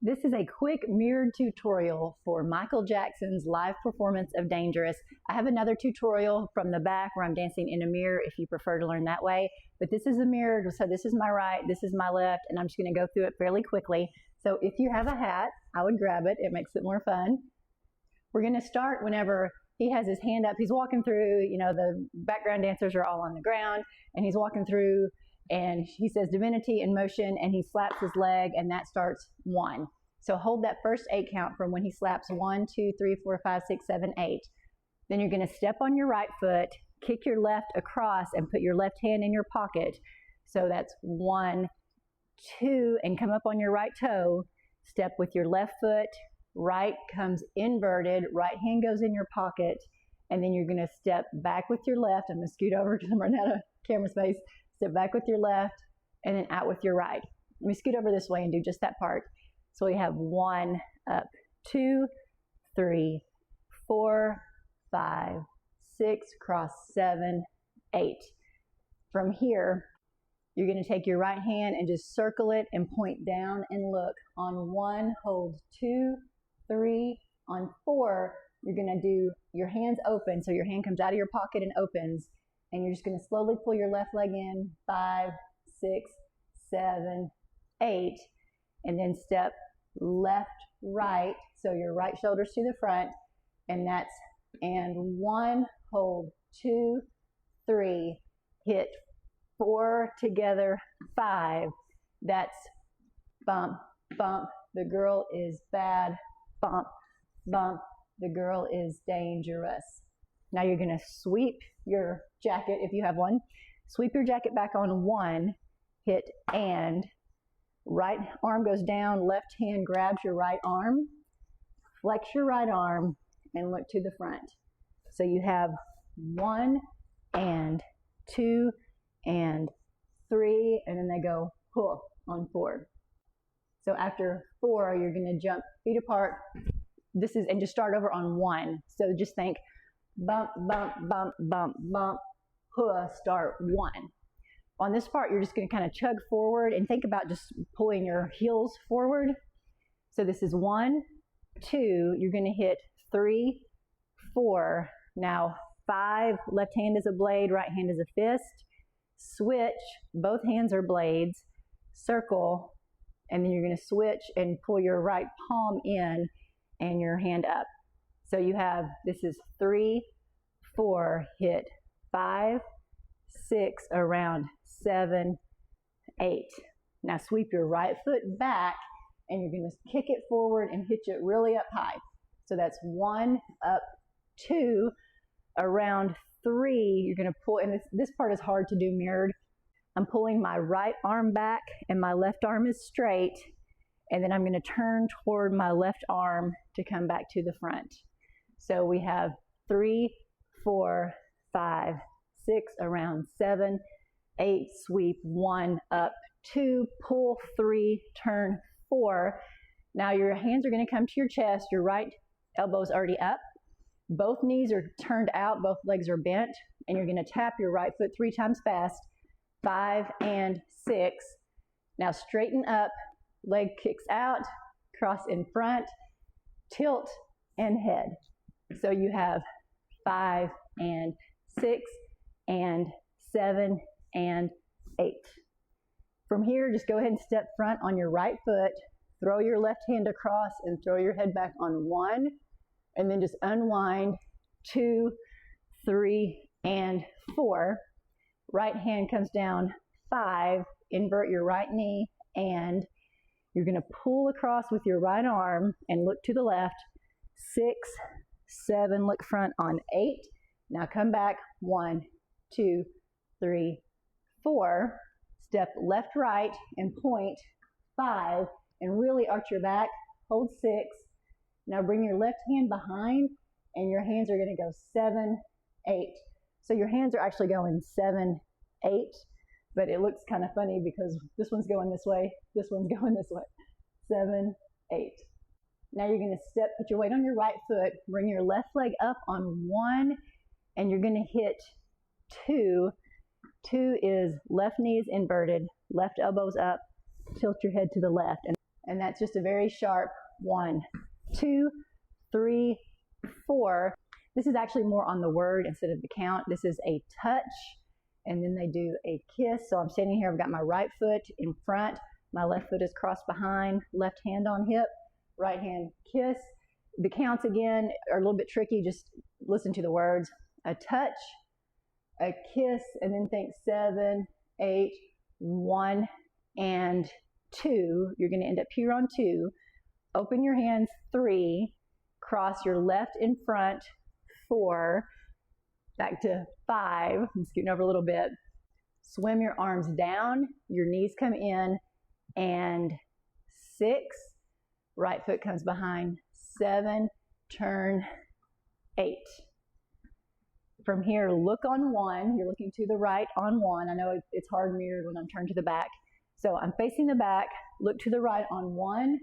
This is a quick mirrored tutorial for Michael Jackson's live performance of Dangerous. I have another tutorial from the back where I'm dancing in a mirror if you prefer to learn that way. But this is a mirrored, so this is my right, this is my left, and I'm just going to go through it fairly quickly. So if you have a hat, I would grab it. It makes it more fun. We're going to start whenever he has his hand up. He's walking through, the background dancers are all on the ground, and he's walking through, and he says divinity in motion, and he slaps his leg, and that starts 1. So hold that first 8 count from when he slaps 1, 2, 3, 4, 5, 6, 7, 8. Then you're going to step on your right foot, kick your left across, and put your left hand in your pocket. So that's 1, 2, and come up on your right toe. Step with your left foot, right comes inverted, right hand goes in your pocket, and then you're going to step back with your left. I'm going to scoot over because I'm running out of camera space. Step back with your left, and then out with your right. Let me scoot over this way and do just that part. So we have 1, up, 2, 3, 4, 5, 6, cross 7, 8. From here, you're going to take your right hand and just circle it and point down and look. On 1, hold 2, 3. On 4, you're going to do your hands open. So your hand comes out of your pocket and opens. And you're just going to slowly pull your left leg in. 5, 6, 7, 8. And then step left, right. So your right shoulder's to the front. And 1, hold 2, 3. Hit 4 together, 5. That's bump, bump. The girl is bad. Bump, bump. The girl is dangerous. Now you're going to sweep your jacket, if you have one. Sweep your jacket back on 1, hit and. Right arm goes down, left hand grabs your right arm. Flex your right arm and look to the front. So you have 1 and 2 and 3, and then they go pull on 4. So after 4, you're going to jump feet apart. And just start over on 1. So just think bump, bump, bump, bump, bump, start 1. On this part, you're just going to kind of chug forward and think about just pulling your heels forward. So this is 1, 2, you're going to hit 3, 4, now 5, left hand is a blade, right hand is a fist, switch, both hands are blades, circle, and then you're going to switch and pull your right palm in and your hand up. So you have, this is 3, 4, hit 5, 6, around 7, 8. Now sweep your right foot back and you're going to kick it forward and hitch it really up high. So that's 1, up, 2, around 3. You're going to pull, and this part is hard to do mirrored. I'm pulling my right arm back and my left arm is straight, and then I'm going to turn toward my left arm to come back to the front. So we have 3, 4, 5, 6, around 7, 8, sweep 1, up, 2, pull 3, turn 4. Now your hands are going to come to your chest. Your right elbow's already up. Both knees are turned out. Both legs are bent. And you're going to tap your right foot 3 times fast. 5 and 6. Now straighten up. Leg kicks out. Cross in front. Tilt and head. So you have 5 and 6 and 7 and 8. From here, just go ahead and step front on your right foot, throw your left hand across and throw your head back on 1, and then just unwind 2, 3, and 4. Right hand comes down 5, invert your right knee, and you're going to pull across with your right arm and look to the left. 6, 7, look front on 8. Now come back 1, 2, 3, 4. Step left, right, and point 5, and really arch your back. Hold 6. Now bring your left hand behind, and your hands are going to go 7, 8. So your hands are actually going 7, 8, but it looks kind of funny because this one's going this way, this one's going this way. 7, 8. Now you're going to put your weight on your right foot, bring your left leg up on 1, and you're going to hit 2. 2 is left knee is inverted, left elbow's up, tilt your head to the left. And that's just a very sharp 1, 2, 3, 4. This is actually more on the word instead of the count. This is a touch, and then they do a kiss. So I'm standing here, I've got my right foot in front, my left foot is crossed behind, left hand on hip, right hand kiss. The counts again are a little bit tricky, just listen to the words. A touch, a kiss, and then think 7, 8, 1, and 2. You're going to end up here on 2. Open your hands, 3. Cross your left in front, 4. Back to 5. I'm scooting over a little bit. Swim your arms down, your knees come in, and 6. Right foot comes behind, 7. Turn, 8. From here, look on 1. You're looking to the right on 1. I know it's hard mirrored when I'm turned to the back. So I'm facing the back, look to the right on 1,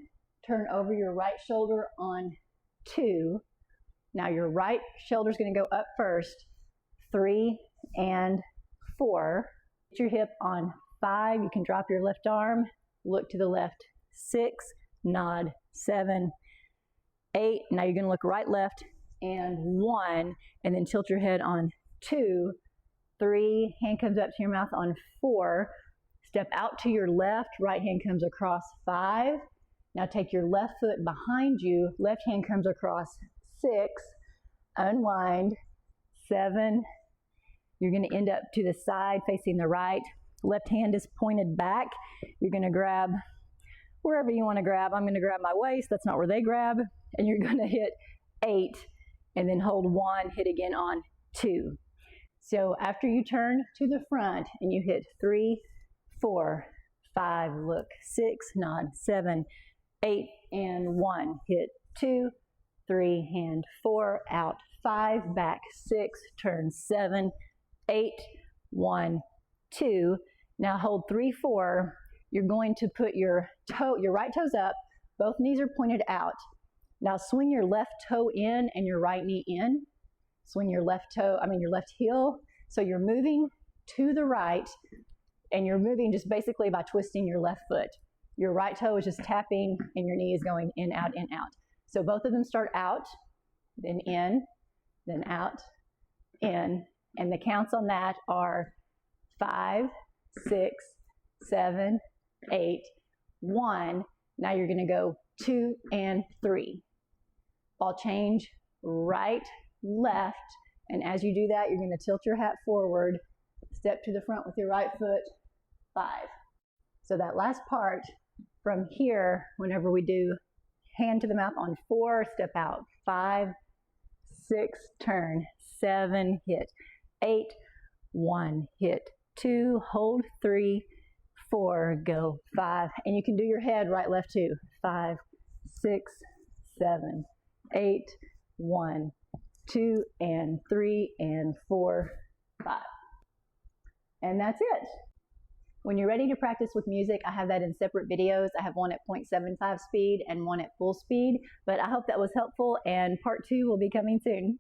turn over your right shoulder on 2. Now your right shoulder is going to go up first, 3 and 4. Get your hip on 5. You can drop your left arm, look to the left, 6, nod, 7, 8. Now you're going to look right, left, and 1, and then tilt your head on 2, 3, hand comes up to your mouth on 4. Step out to your left, right hand comes across 5. Now take your left foot behind you, left hand comes across 6, unwind, 7. You're going to end up to the side facing the right. Left hand is pointed back. You're going to grab wherever you want to grab. I'm going to grab my waist, that's not where they grab. And you're going to hit 8 and then hold 1, hit again on 2. So after you turn to the front and you hit 3, 4, 5, look, 6, nod, 7, 8, and 1, hit 2, 3, hand 4, out, 5, back 6, turn 7, 8, 1, 2. Now hold 3, 4. You're going to put your right toes up, both knees are pointed out. Now swing your left toe in and your right knee in. Swing your left heel. So you're moving to the right, and you're moving just basically by twisting your left foot. Your right toe is just tapping and your knee is going in, out, in, out. So both of them start out, then in, then out, in. And the counts on that are 5, 6, 7, 8, 1. Now you're going to go 2 and 3. Ball change, right, left. And as you do that, you're going to tilt your hat forward, step to the front with your right foot, 5. So that last part from here, whenever we do hand to the mouth on 4, step out, 5, 6, turn, 7, hit, 8, 1, hit, 2, hold, 3, 4, go, 5. And you can do your head right, left too, 5, 6, 7, 8, 1, 2, and 3, and 4, 5. And that's it. When you're ready to practice with music, I have that in separate videos. I have one at 0.75 speed and one at full speed, but I hope that was helpful, and part 2 will be coming soon.